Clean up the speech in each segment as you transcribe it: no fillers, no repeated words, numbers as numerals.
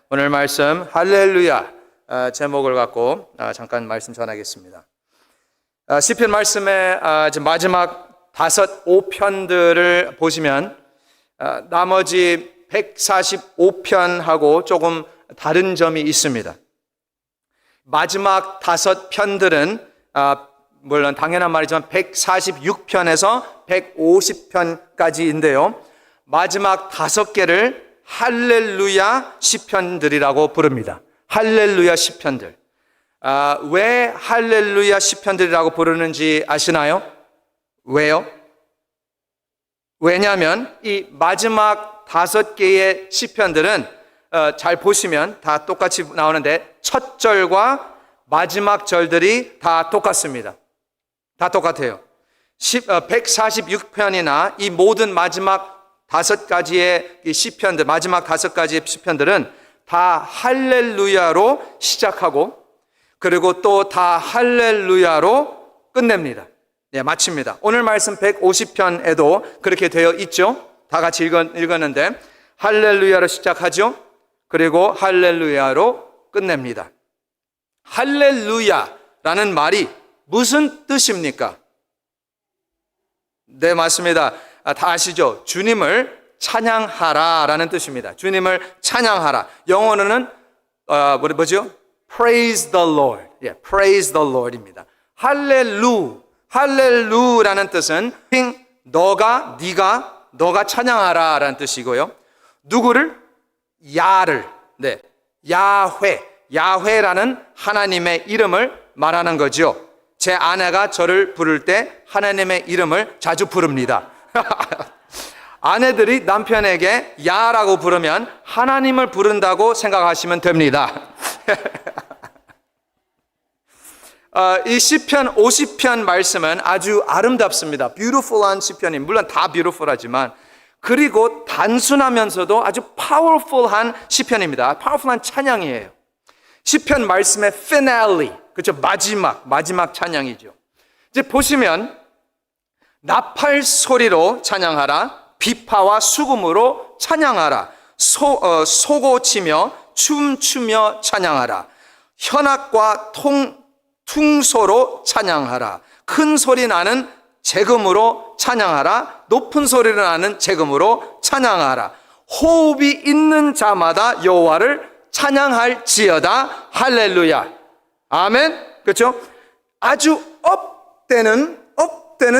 오늘 말씀 할렐루야 제목을 갖고 잠깐 말씀 전하겠습니다. 시편 말씀의 마지막 5편들을 보시면 나머지 145편하고 조금 다른 점이 있습니다. 마지막 5편들은 물론 당연한 말이지만 146편에서 150편까지인데요. 마지막 5개를 할렐루야 시편들이라고 부릅니다. 할렐루야 시편들. 왜 할렐루야 시편들이라고 부르는지 아시나요? 왜요? 왜냐하면 이 마지막 5개의 시편들은 잘 보시면 다 똑같이 나오는데 첫 절과 마지막 절들이 다 똑같습니다. 다 똑같아요. 146편이나 이 모든 마지막 5가지의 시편들, 마지막 5가지의 시편들은 다 할렐루야로 시작하고 그리고 또 다 할렐루야로 끝냅니다. 네, 마칩니다. 오늘 말씀 150편에도 그렇게 되어 있죠. 다 같이 읽었는데 할렐루야로 시작하죠. 그리고 할렐루야로 끝냅니다. 할렐루야라는 말이 무슨 뜻입니까? 네, 맞습니다. 다 아시죠? 주님을 찬양하라라는 뜻입니다. 주님을 찬양하라. 영어로는 뭐죠? Praise the Lord. Praise the Lord입니다. 할렐루라는 뜻은 너가 찬양하라라는 뜻이고요. 누구를? 야를. 네. 야훼라는 하나님의 이름을 말하는 거죠. 제 아내가 저를 부를 때 하나님의 이름을 자주 부릅니다. 아내들이 남편에게 야라고 부르면 하나님을 부른다고 생각하시면 됩니다. 이 시편 50편 말씀은 아주 아름답습니다. beautiful한 시편이 물론 다 beautiful하지만 그리고 단순하면서도 아주 powerful한 시편입니다. powerful한 찬양이에요. 시편 말씀의 finale, 그렇죠? 마지막 찬양이죠. 이제 보시면 나팔 소리로 찬양하라, 비파와 수금으로 찬양하라, 소고치며 춤추며 찬양하라, 현악과 퉁소로 찬양하라, 큰 소리 나는 재금으로 찬양하라, 높은 소리를 나는 재금으로 찬양하라, 호흡이 있는 자마다 여호와를 찬양할지어다. 할렐루야. 아멘. 그렇죠? 아주 업되는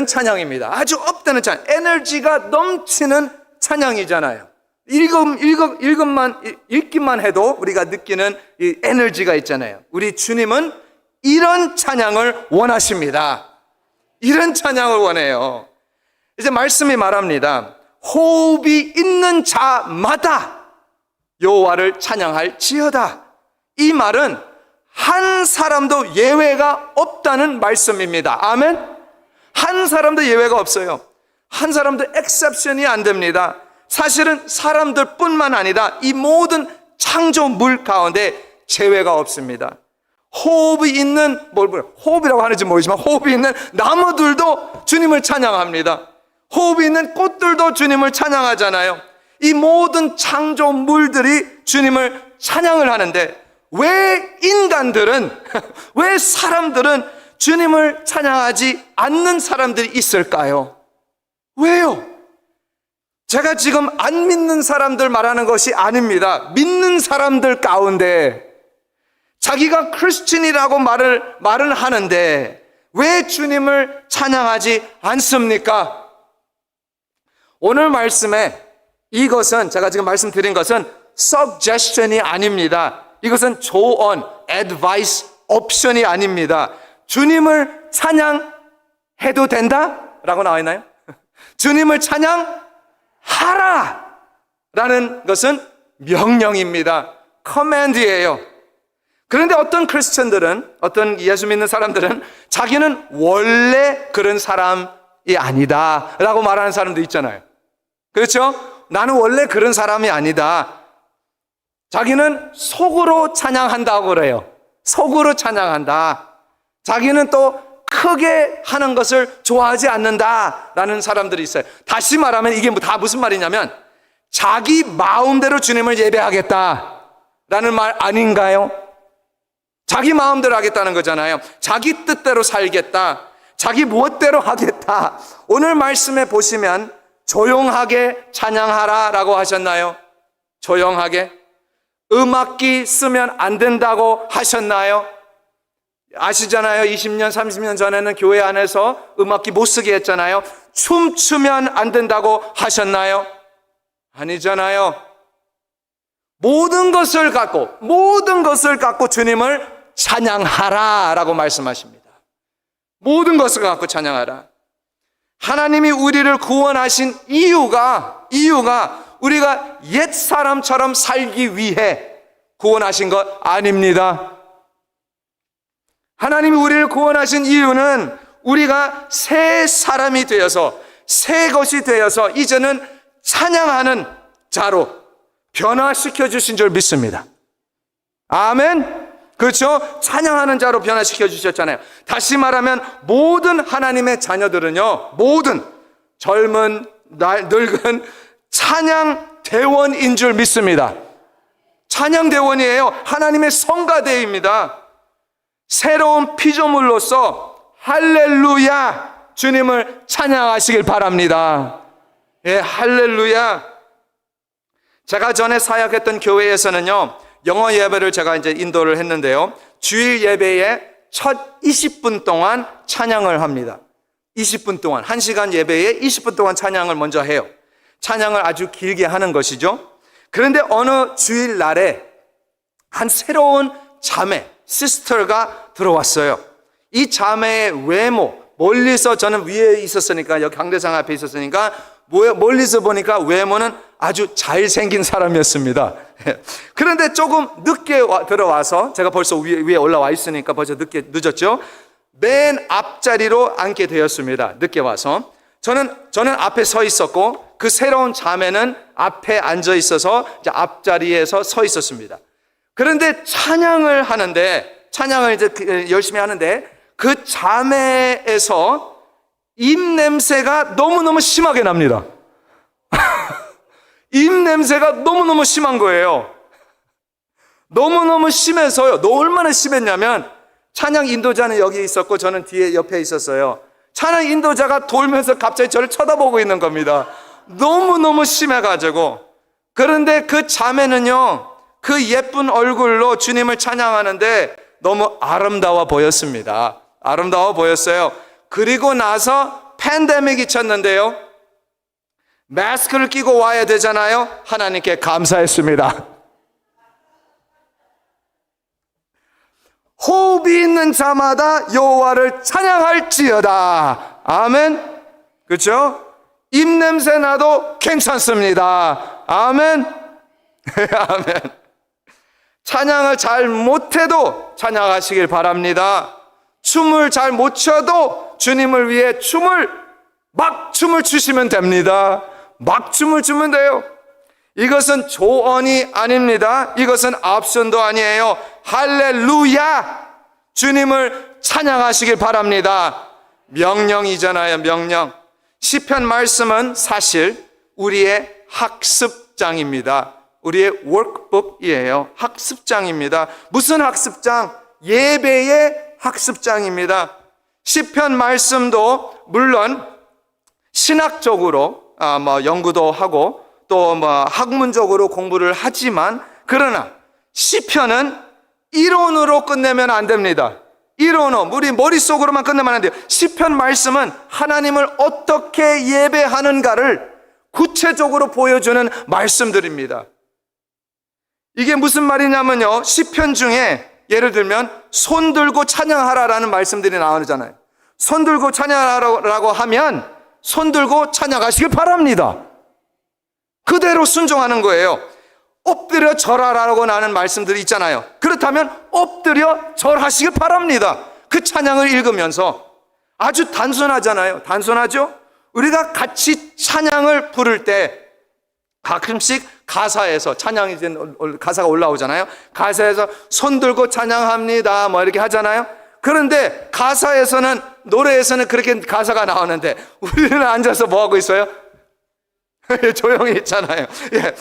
찬양입니다. 아주 업되는 찬양. 에너지가 넘치는 찬양이잖아요. 읽기만 해도 우리가 느끼는 이 에너지가 있잖아요. 우리 주님은 이런 찬양을 원하십니다. 이런 찬양을 원해요. 이제 말씀이 말합니다. 호흡이 있는 자마다 여호와를 찬양할지어다. 이 말은 한 사람도 예외가 없다는 말씀입니다. 아멘. 한 사람도 예외가 없어요. 한 사람도 exception이 안 됩니다. 사실은 사람들뿐만 아니라 이 모든 창조물 가운데 제외가 없습니다. 호흡이 있는 호흡이라고 하는지 모르지만 호흡이 있는 나무들도 주님을 찬양합니다. 호흡이 있는 꽃들도 주님을 찬양하잖아요. 이 모든 창조물들이 주님을 찬양을 하는데 왜 인간들은 왜 사람들은 주님을 찬양하지 않는 사람들이 있을까요? 왜요? 제가 지금 안 믿는 사람들 말하는 것이 아닙니다. 믿는 사람들 가운데 자기가 크리스천이라고 말을 하는데 왜 주님을 찬양하지 않습니까? 오늘 말씀에 이것은 제가 지금 말씀드린 것은 suggestion이 아닙니다. 이것은 조언, advice, option이 아닙니다. 주님을 찬양해도 된다? 라고 나와 있나요? 주님을 찬양하라! 라는 것은 명령입니다. command이에요. 그런데 어떤 크리스천들은, 어떤 예수 믿는 사람들은 자기는 원래 그런 사람이 아니다 라고 말하는 사람도 있잖아요. 그렇죠? 나는 원래 그런 사람이 아니다. 자기는 속으로 찬양한다고 그래요. 속으로 찬양한다. 자기는 또 크게 하는 것을 좋아하지 않는다라는 사람들이 있어요. 다시 말하면 이게 다 무슨 말이냐면 자기 마음대로 주님을 예배하겠다. 라는 말 아닌가요? 자기 마음대로 하겠다는 거잖아요. 자기 뜻대로 살겠다. 자기 무엇대로 하겠다. 오늘 말씀에 보시면 조용하게 찬양하라 라고 하셨나요? 조용하게. 음악기 쓰면 안 된다고 하셨나요? 아시잖아요. 20년, 30년 전에는 교회 안에서 음악기 못 쓰게 했잖아요. 춤추면 안 된다고 하셨나요? 아니잖아요. 모든 것을 갖고 주님을 찬양하라 라고 말씀하십니다. 모든 것을 갖고 찬양하라. 하나님이 우리를 구원하신 이유가 우리가 옛 사람처럼 살기 위해 구원하신 것 아닙니다. 하나님이 우리를 구원하신 이유는 우리가 새 사람이 되어서, 새 것이 되어서 이제는 찬양하는 자로 변화시켜 주신 줄 믿습니다. 아멘. 그렇죠? 찬양하는 자로 변화시켜 주셨잖아요. 다시 말하면 모든 하나님의 자녀들은요, 모든 젊은, 늙은 찬양 대원인 줄 믿습니다. 찬양 대원이에요. 하나님의 성가대입니다. 새로운 피조물로서 할렐루야 주님을 찬양하시길 바랍니다. 예, 할렐루야. 제가 전에 사역했던 교회에서는요, 영어 예배를 제가 이제 인도를 했는데요, 주일 예배에 첫 20분 동안 찬양을 합니다. 20분 동안, 1시간 예배에 20분 동안 찬양을 먼저 해요. 찬양을 아주 길게 하는 것이죠. 그런데 어느 주일 날에 한 새로운 자매, 시스터가 들어왔어요. 이 자매의 외모, 멀리서, 저는 위에 있었으니까, 여기 강대상 앞에 있었으니까 멀리서 보니까 외모는 아주 잘생긴 사람이었습니다. 그런데 조금 늦게 들어와서, 제가 벌써 위에 올라와 있으니까 벌써 늦었죠. 맨 앞자리로 앉게 되었습니다. 늦게 와서 저는 앞에 서 있었고, 그 새로운 자매는 앞에 앉아 있어서 이제 앞자리에서 서 있었습니다. 그런데 찬양을 이제 열심히 하는데, 그 자매에서 입냄새가 너무너무 심하게 납니다. 입냄새가 너무너무 심한 거예요. 너무너무 심해서요. 얼마나 심했냐면, 찬양 인도자는 여기 있었고 저는 뒤에 옆에 있었어요. 찬양 인도자가 돌면서 갑자기 저를 쳐다보고 있는 겁니다. 너무너무 심해가지고. 그런데 그 자매는요, 그 예쁜 얼굴로 주님을 찬양하는데 너무 아름다워 보였습니다. 아름다워 보였어요. 그리고 나서 팬데믹이 쳤는데요, 마스크를 끼고 와야 되잖아요. 하나님께 감사했습니다. 호흡이 있는 자마다 여호와를 찬양할지어다. 아멘. 그렇죠? 입냄새 나도 괜찮습니다. 아멘. 아멘. 찬양을 잘 못해도 찬양하시길 바랍니다. 춤을 잘 못 춰도 주님을 위해 막 춤을 추시면 됩니다. 막 춤을 추면 돼요. 이것은 조언이 아닙니다. 이것은 옵션도 아니에요. 할렐루야! 주님을 찬양하시길 바랍니다. 명령이잖아요, 명령. 시편 말씀은 사실 우리의 학습장입니다. 우리의 워크북이에요. 학습장입니다. 무슨 학습장? 예배의 학습장입니다. 시편 말씀도 물론 신학적으로 연구도 하고 또 학문적으로 공부를 하지만, 그러나 시편은 이론으로 끝내면 안 됩니다. 이론으로, 우리 머릿속으로만 끝내면 안 돼요. 시편 말씀은 하나님을 어떻게 예배하는가를 구체적으로 보여주는 말씀들입니다. 이게 무슨 말이냐면요, 시편 중에 예를 들면 손 들고 찬양하라라는 말씀들이 나오잖아요. 손 들고 찬양하라고 하면 손 들고 찬양하시길 바랍니다. 그대로 순종하는 거예요. 엎드려 절하라고 하는 말씀들이 있잖아요. 그렇다면 엎드려 절하시길 바랍니다. 그 찬양을 읽으면서. 아주 단순하잖아요. 단순하죠? 우리가 같이 찬양을 부를 때 가끔씩 가사에서, 찬양이 이제 가사가 올라오잖아요. 가사에서 손 들고 찬양합니다 이렇게 하잖아요. 그런데 가사에서는, 노래에서는 그렇게 가사가 나오는데 우리는 앉아서 뭐 하고 있어요? 조용히 있잖아요. 예.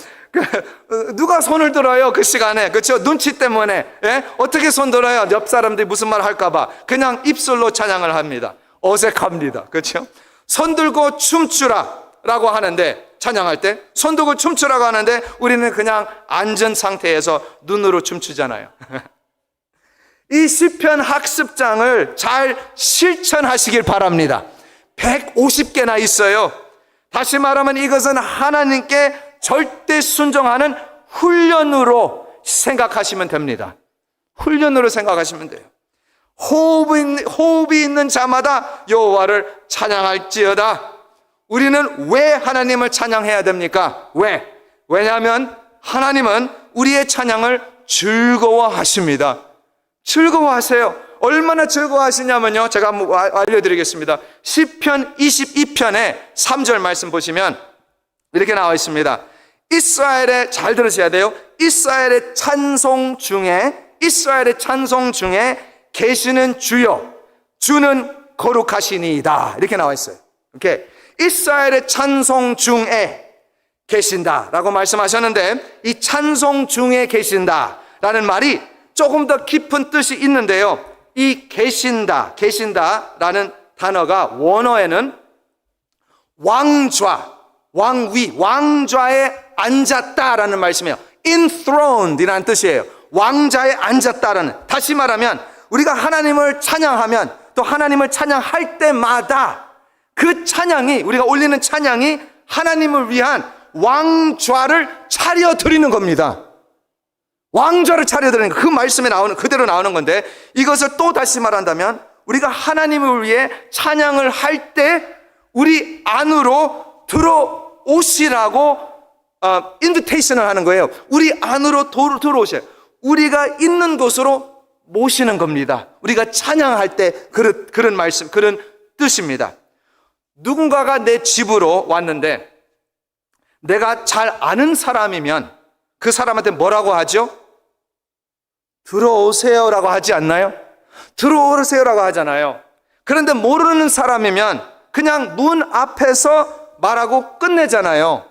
누가 손을 들어요? 그 시간에. 그렇죠? 눈치 때문에. 예? 어떻게 손 들어요? 옆 사람들이 무슨 말 할까 봐. 그냥 입술로 찬양을 합니다. 어색합니다. 그렇죠? 손 들고 춤추라 라고 하는데, 찬양할 때 손 들고 춤추라고 하는데 우리는 그냥 앉은 상태에서 눈으로 춤추잖아요. 이 시편 학습장을 잘 실천하시길 바랍니다. 150개나 있어요. 다시 말하면 이것은 하나님께 절대 순종하는 훈련으로 생각하시면 됩니다. 훈련으로 생각하시면 돼요. 호흡이 있는 자마다 여호와를 찬양할지어다. 우리는 왜 하나님을 찬양해야 됩니까? 왜? 왜냐하면 하나님은 우리의 찬양을 즐거워하십니다. 즐거워하세요. 얼마나 즐거워하시냐면요, 제가 한번 알려드리겠습니다. 시편 22편의 3절 말씀 보시면 이렇게 나와 있습니다. 이스라엘의, 잘 들으셔야 돼요, 이스라엘의 찬송 중에 계시는 주여, 주는 거룩하시니이다, 이렇게 나와 있어요. 이렇게 이스라엘의 찬송 중에 계신다 라고 말씀하셨는데, 이 찬송 중에 계신다 라는 말이 조금 더 깊은 뜻이 있는데요, 이 계신다 라는 단어가 원어에는 왕좌, 왕위, 왕좌에 앉았다라는 말씀이에요. enthroned 이라는 뜻이에요. 왕좌에 앉았다라는. 다시 말하면 우리가 하나님을 찬양하면, 또 하나님을 찬양할 때마다 그 찬양이, 우리가 올리는 찬양이 하나님을 위한 왕좌를 차려드리는 겁니다. 왕좌를 차려드리는 거, 그 말씀에 그대로 나오는 건데, 이것을 또 다시 말한다면 우리가 하나님을 위해 찬양을 할 때 우리 안으로 들어오시라고 인비테이션을 하는 거예요. 우리 안으로 들어오셔요. 우리가 있는 곳으로 모시는 겁니다. 우리가 찬양할 때 그런 말씀, 그런 뜻입니다. 누군가가 내 집으로 왔는데 내가 잘 아는 사람이면 그 사람한테 뭐라고 하죠? 들어오세요라고 하지 않나요? 들어오세요라고 하잖아요. 그런데 모르는 사람이면 그냥 문 앞에서 말하고 끝내잖아요.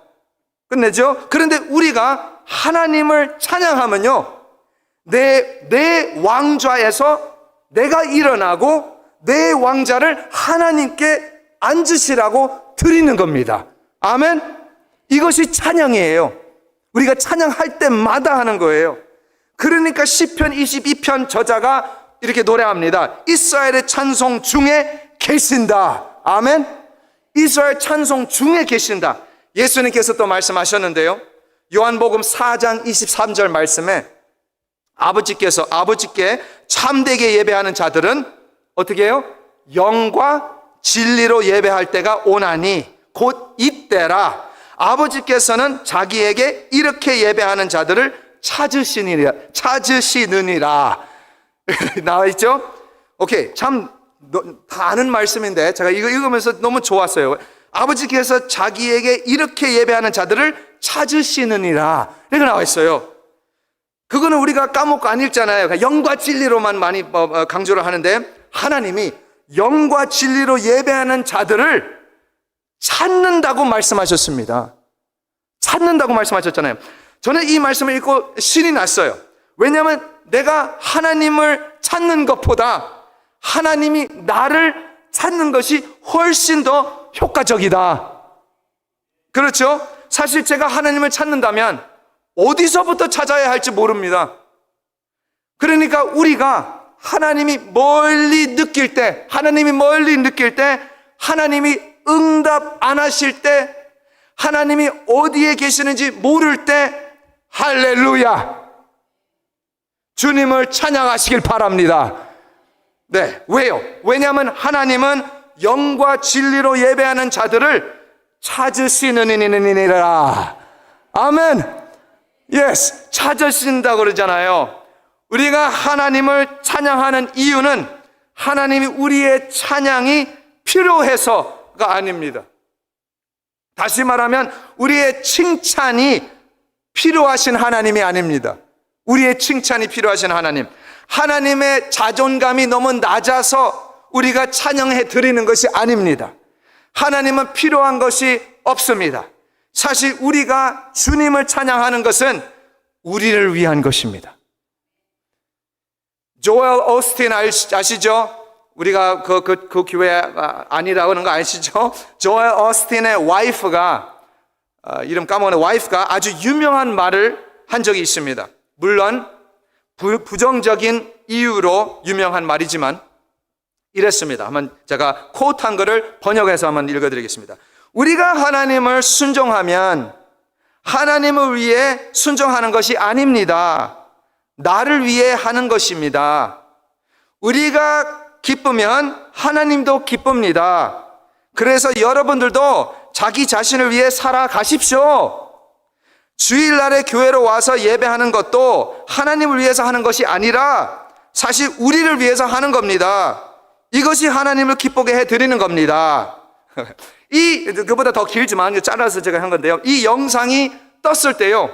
끝내죠? 그런데 우리가 하나님을 찬양하면요, 내 왕좌에서 내가 일어나고 내 왕좌를 하나님께 앉으시라고 드리는 겁니다. 아멘? 이것이 찬양이에요. 우리가 찬양할 때마다 하는 거예요. 그러니까 시편 22편 저자가 이렇게 노래합니다. 이스라엘의 찬송 중에 계신다. 아멘? 이스라엘 찬송 중에 계신다. 예수님께서 또 말씀하셨는데요, 요한복음 4장 23절 말씀에 아버지께 참되게 예배하는 자들은 어떻게 해요? 영과 진리로 예배할 때가 오나니 곧 이때라. 아버지께서는 자기에게 이렇게 예배하는 자들을 찾으시느니라. 나와 있죠? 오케이. 참 다 아는 말씀인데 제가 이거 읽으면서 너무 좋았어요. 아버지께서 자기에게 이렇게 예배하는 자들을 찾으시느니라, 이렇게 나와 있어요. 그거는 우리가 까먹고 안 읽잖아요. 영과 진리로만 많이 강조를 하는데, 하나님이 영과 진리로 예배하는 자들을 찾는다고 말씀하셨습니다. 찾는다고 말씀하셨잖아요. 저는 이 말씀을 읽고 신이 났어요. 왜냐하면 내가 하나님을 찾는 것보다 하나님이 나를 찾는 것이 훨씬 더 효과적이다. 그렇죠? 사실 제가 하나님을 찾는다면 어디서부터 찾아야 할지 모릅니다. 그러니까 우리가 하나님이 멀리 느낄 때, 하나님이 응답 안 하실 때, 하나님이 어디에 계시는지 모를 때, 할렐루야, 주님을 찬양하시길 바랍니다. 네, 왜요? 왜냐하면 하나님은 영과 진리로 예배하는 자들을 찾으시느니라. 아멘. 예스, 찾으신다고 그러잖아요. 우리가 하나님을 찬양하는 이유는 하나님이 우리의 찬양이 필요해서가 아닙니다. 다시 말하면 우리의 칭찬이 필요하신 하나님이 아닙니다. 우리의 칭찬이 필요하신 하나님, 하나님의 자존감이 너무 낮아서 우리가 찬양해 드리는 것이 아닙니다. 하나님은 필요한 것이 없습니다. 사실 우리가 주님을 찬양하는 것은 우리를 위한 것입니다. 조엘 오스틴 아시죠? 우리가 그 교회 아니라고 하는 거 아시죠? 조엘 오스틴의 와이프가 이름 까먹는 와이프가 아주 유명한 말을 한 적이 있습니다. 물론 부정적인 이유로 유명한 말이지만 이랬습니다. 한번 제가 코트한 거를 번역해서 한번 읽어드리겠습니다. 우리가 하나님을 순종하면 하나님을 위해 순종하는 것이 아닙니다. 나를 위해 하는 것입니다. 우리가 기쁘면 하나님도 기쁩니다. 그래서 여러분들도 자기 자신을 위해 살아가십시오. 주일날에 교회로 와서 예배하는 것도 하나님을 위해서 하는 것이 아니라 사실 우리를 위해서 하는 겁니다. 이것이 하나님을 기쁘게 해드리는 겁니다. 그보다 더 길지만 잘라서 제가 한 건데요. 이 영상이 떴을 때요,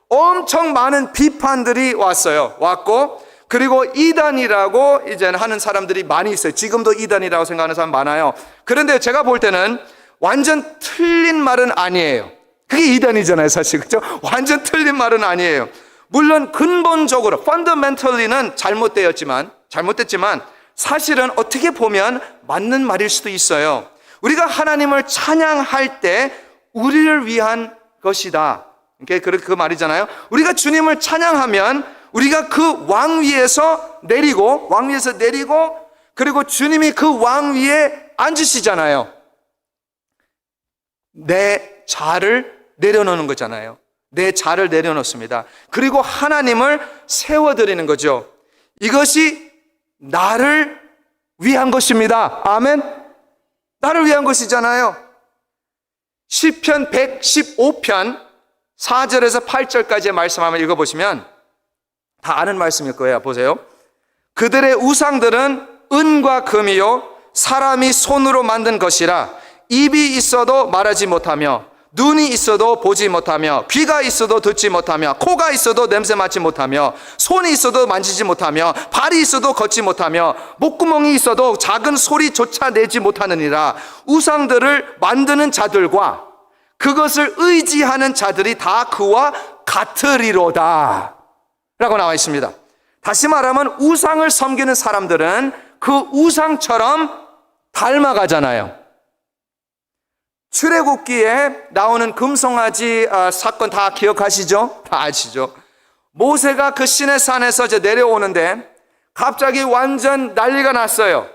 엄청 많은 비판들이 왔고, 그리고 이단이라고 이제 하는 사람들이 많이 있어요. 지금도 이단이라고 생각하는 사람 많아요. 그런데 제가 볼 때는 완전 틀린 말은 아니에요. 그게 이단이잖아요, 사실. 그렇죠? 완전 틀린 말은 아니에요. 물론 근본적으로 fundamentally는 잘못됐지만 사실은 어떻게 보면 맞는 말일 수도 있어요. 우리가 하나님을 찬양할 때 우리를 위한 것이다. 그 말이잖아요. 우리가 주님을 찬양하면 우리가 그 왕 위에서 내리고 그리고 주님이 그 왕 위에 앉으시잖아요. 내 자를 내려놓는 거잖아요. 내 자를 내려놓습니다. 그리고 하나님을 세워드리는 거죠. 이것이 나를 위한 것입니다. 아멘. 나를 위한 것이잖아요. 시편 115편 4절에서 8절까지의 말씀 한번 읽어보시면 다 아는 말씀일 거예요. 보세요. 그들의 우상들은 은과 금이요 사람이 손으로 만든 것이라 입이 있어도 말하지 못하며 눈이 있어도 보지 못하며 귀가 있어도 듣지 못하며 코가 있어도 냄새 맡지 못하며 손이 있어도 만지지 못하며 발이 있어도 걷지 못하며 목구멍이 있어도 작은 소리조차 내지 못하느니라. 우상들을 만드는 자들과 그것을 의지하는 자들이 다 그와 같으리로다 라고 나와 있습니다. 다시 말하면 우상을 섬기는 사람들은 그 우상처럼 닮아가잖아요. 출애굽기에 나오는 금송아지 사건 다 기억하시죠? 다 아시죠? 모세가 그 시내산에서 이제 내려오는데 갑자기 완전 난리가 났어요.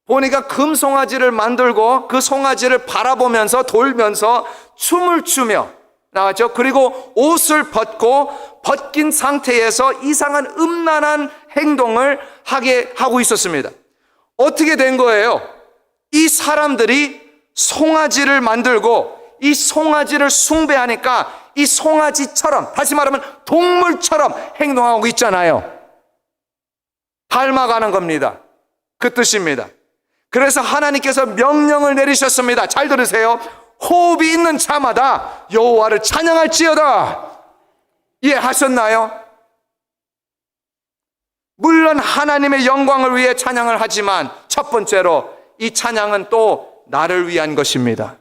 보니까 금송아지를 만들고 그 송아지를 바라보면서 돌면서 춤을 추며 나왔죠. 그리고 옷을 벗긴 상태에서 이상한 음란한 행동을 하게 하고 있었습니다. 어떻게 된 거예요? 이 사람들이 송아지를 만들고 이 송아지를 숭배하니까 이 송아지처럼, 다시 말하면 동물처럼 행동하고 있잖아요. 닮아가는 겁니다. 그 뜻입니다. 그래서 하나님께서 명령을 내리셨습니다. 잘 들으세요. 호흡이 있는 자마다 여호와를 찬양할지어다. 이해하셨나요? 물론 하나님의 영광을 위해 찬양을 하지만 첫 번째로 이 찬양은 또 나를 위한 것입니다.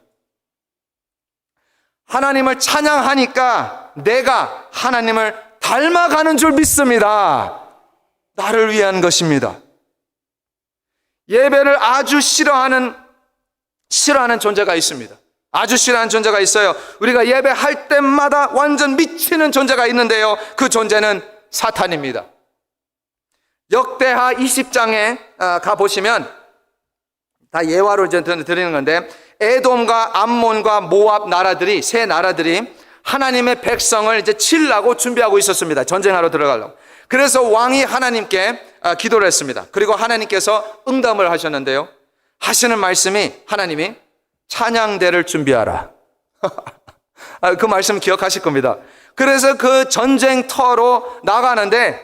하나님을 찬양하니까 내가 하나님을 닮아가는 줄 믿습니다. 나를 위한 것입니다. 예배를 아주 싫어하는 존재가 있습니다. 아주 싫어하는 존재가 있어요. 우리가 예배할 때마다 완전 미치는 존재가 있는데요. 그 존재는 사탄입니다. 역대하 20장에 가보시면 다 예화로 이제 드리는 건데 에돔과 암몬과 모압 나라들이 세 나라들이 하나님의 백성을 이제 치려고 준비하고 있었습니다. 전쟁하러 들어가려고. 그래서 왕이 하나님께 기도를 했습니다. 그리고 하나님께서 응답을 하셨는데요. 하시는 말씀이 하나님이 찬양대를 준비하라. 그 말씀 기억하실 겁니다. 그래서 그 전쟁터로 나가는데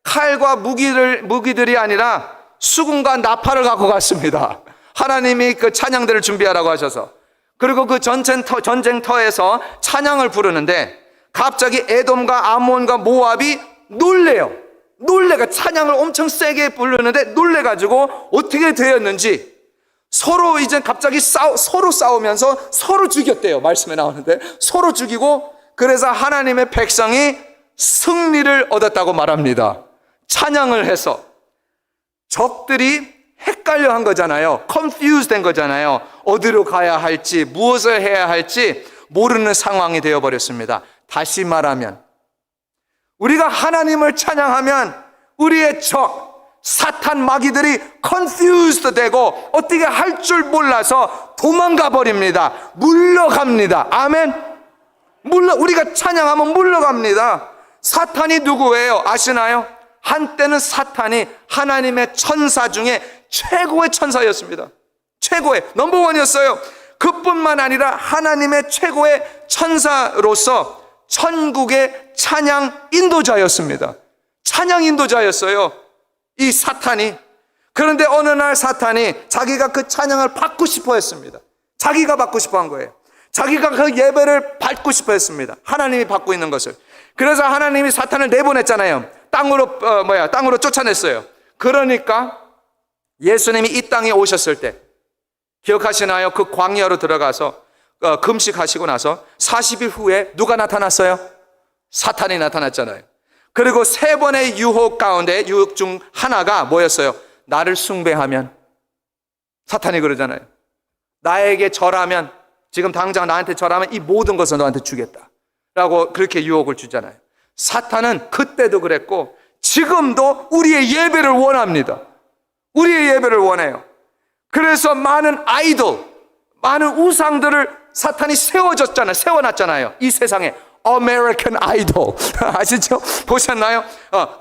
칼과 무기들이 아니라 수군과 나팔을 갖고 갔습니다. 하나님이 그 찬양대를 준비하라고 하셔서. 그리고 그 전쟁터에서 찬양을 부르는데 갑자기 에돔과 아몬과 모압이 놀래요. 찬양을 엄청 세게 부르는데 놀래가지고 어떻게 되었는지 서로 이제 갑자기 서로 싸우면서 서로 죽였대요. 말씀에 나오는데 서로 죽이고, 그래서 하나님의 백성이 승리를 얻었다고 말합니다. 찬양을 해서. 적들이 헷갈려 한 거잖아요. confused 된 거잖아요. 어디로 가야 할지, 무엇을 해야 할지 모르는 상황이 되어버렸습니다. 다시 말하면 우리가 하나님을 찬양하면 우리의 적, 사탄 마귀들이 confused 되고 어떻게 할 줄 몰라서 도망가 버립니다. 물러갑니다. 아멘. 우리가 찬양하면 물러갑니다. 사탄이 누구예요? 아시나요? 한때는 사탄이 하나님의 천사 중에 최고의 천사였습니다. 최고의 넘버원이었어요. 그뿐만 아니라 하나님의 최고의 천사로서 천국의 찬양 인도자였습니다. 찬양 인도자였어요, 이 사탄이. 그런데 어느 날 사탄이 자기가 그 찬양을 받고 싶어 했습니다. 자기가 받고 싶어 한 거예요. 자기가 그 예배를 받고 싶어 했습니다. 하나님이 받고 있는 것을. 그래서 하나님이 사탄을 내보냈잖아요. 땅으로 쫓아냈어요. 그러니까 예수님이 이 땅에 오셨을 때 기억하시나요? 그 광야로 들어가서 금식하시고 나서 40일 후에 누가 나타났어요? 사탄이 나타났잖아요. 그리고 3번의 유혹 가운데 유혹 중 하나가 뭐였어요? 나를 숭배하면, 사탄이 그러잖아요. 나에게 절하면, 지금 당장 나한테 절하면 이 모든 것을 너한테 주겠다 라고 그렇게 유혹을 주잖아요. 사탄은 그때도 그랬고 지금도 우리의 예배를 원합니다. 우리의 예배를 원해요. 그래서 많은 아이돌, 많은 우상들을 사탄이 세워놨잖아요. 이 세상에. American Idol 아시죠? 보셨나요?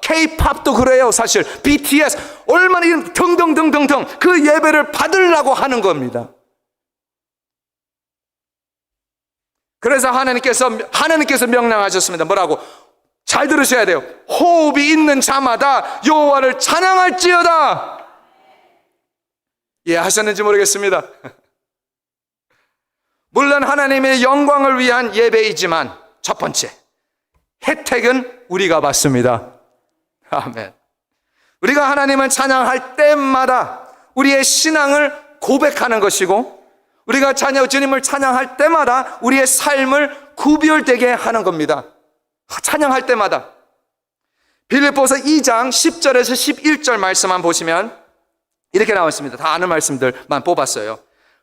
K-팝도 그래요. 사실 BTS 얼마나 등등등등등 그 예배를 받으려고 하는 겁니다. 그래서 하나님께서 명령하셨습니다. 뭐라고? 잘 들으셔야 돼요. 호흡이 있는 자마다 여호와를 찬양할지어다. 이해하셨는지 모르겠습니다. 물론 하나님의 영광을 위한 예배이지만 첫 번째 혜택은 우리가 받습니다. 아멘. 우리가 하나님을 찬양할 때마다 우리의 신앙을 고백하는 것이고, 우리가 주님을 찬양할 때마다 우리의 삶을 구별되게 하는 겁니다. 찬양할 때마다. 빌립보서 2장 10절에서 11절 말씀만 보시면 이렇게 나와 있습니다. 다 아는 말씀들만 뽑았어요.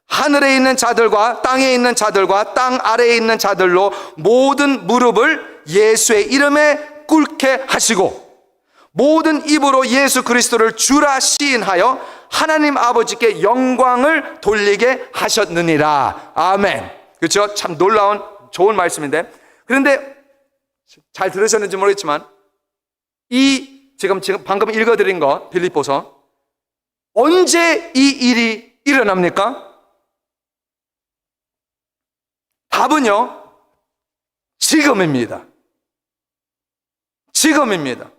하늘에 있는 자들과 땅에 있는 자들과 땅 아래에 있는 자들로 모든 무릎을 예수의 이름에 꿇게 하시고 모든 입으로 예수 그리스도를 주라 시인하여 하나님 아버지께 영광을 돌리게 하셨느니라. 아멘. 그렇죠? 참 놀라운 좋은 말씀인데, 그런데 잘 들으셨는지 모르겠지만 지금 방금 읽어드린 거 빌립보서, 언제 이 일이 일어납니까? 답은요, 지금입니다. 지금입니다.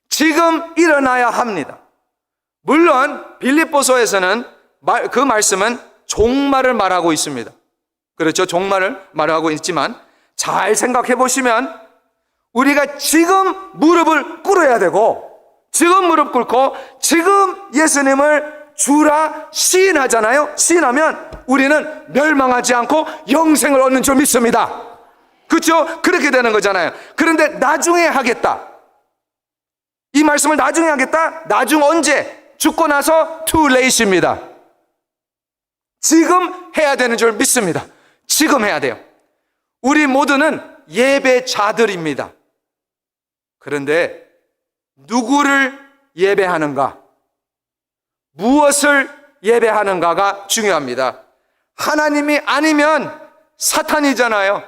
지금 일어나야 합니다. 물론 빌립보서에서는 그 말씀은 종말을 말하고 있습니다. 그렇죠? 종말을 말하고 있지만 잘 생각해 보시면 우리가 지금 무릎을 꿇어야 되고, 지금 무릎 꿇고 지금 예수님을 주라 시인하잖아요. 시인하면 우리는 멸망하지 않고 영생을 얻는 줄 믿습니다. 그렇죠? 그렇게 되는 거잖아요. 그런데 나중에 하겠다, 이 말씀을 나중에 하겠다. 나중 언제? 죽고 나서 too late입니다. 지금 해야 되는 줄 믿습니다. 지금 해야 돼요. 우리 모두는 예배자들입니다. 그런데 누구를 예배하는가, 무엇을 예배하는가가 중요합니다. 하나님이 아니면 사탄이잖아요.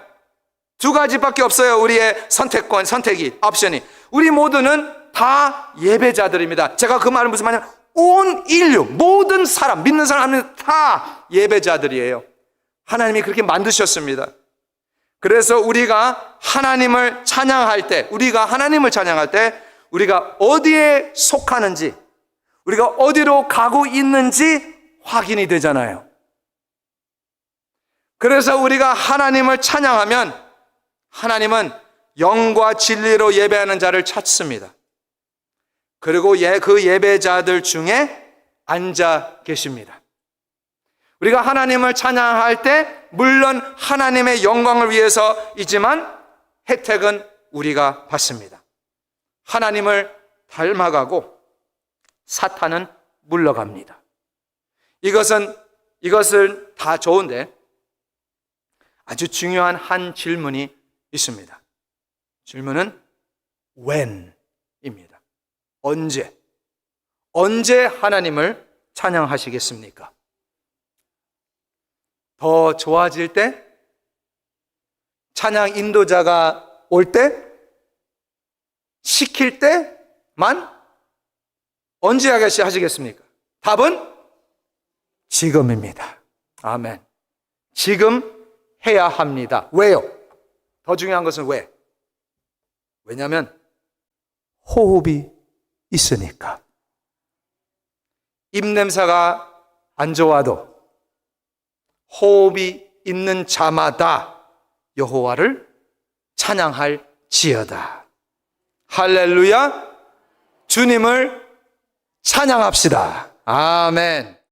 두 가지밖에 없어요. 우리의 선택이, 옵션이. 우리 모두는 다 예배자들입니다. 제가 그 말은 무슨 말이냐면 온 인류, 모든 사람, 믿는 사람은 다 예배자들이에요. 하나님이 그렇게 만드셨습니다. 그래서 우리가 하나님을 찬양할 때, 우리가 어디에 속하는지, 우리가 어디로 가고 있는지 확인이 되잖아요. 그래서 우리가 하나님을 찬양하면 하나님은 영과 진리로 예배하는 자를 찾습니다. 그리고 그 예배자들 중에 앉아 계십니다. 우리가 하나님을 찬양할 때 물론 하나님의 영광을 위해서이지만 혜택은 우리가 받습니다. 하나님을 닮아가고 사탄은 물러갑니다. 이것을 다 좋은데 아주 중요한 한 질문이 있습니다. 질문은 when입니다. 언제 하나님을 찬양하시겠습니까? 더 좋아질 때? 찬양 인도자가 올 때? 시킬 때만? 언제 하시겠습니까? 답은 지금입니다. 아멘. 지금 해야 합니다. 왜요? 더 중요한 것은 왜? 왜냐하면 호흡이 있으니까. 입냄새가 안 좋아도 호흡이 있는 자마다 여호와를 찬양할지어다. 할렐루야. 주님을 찬양합시다. 아멘.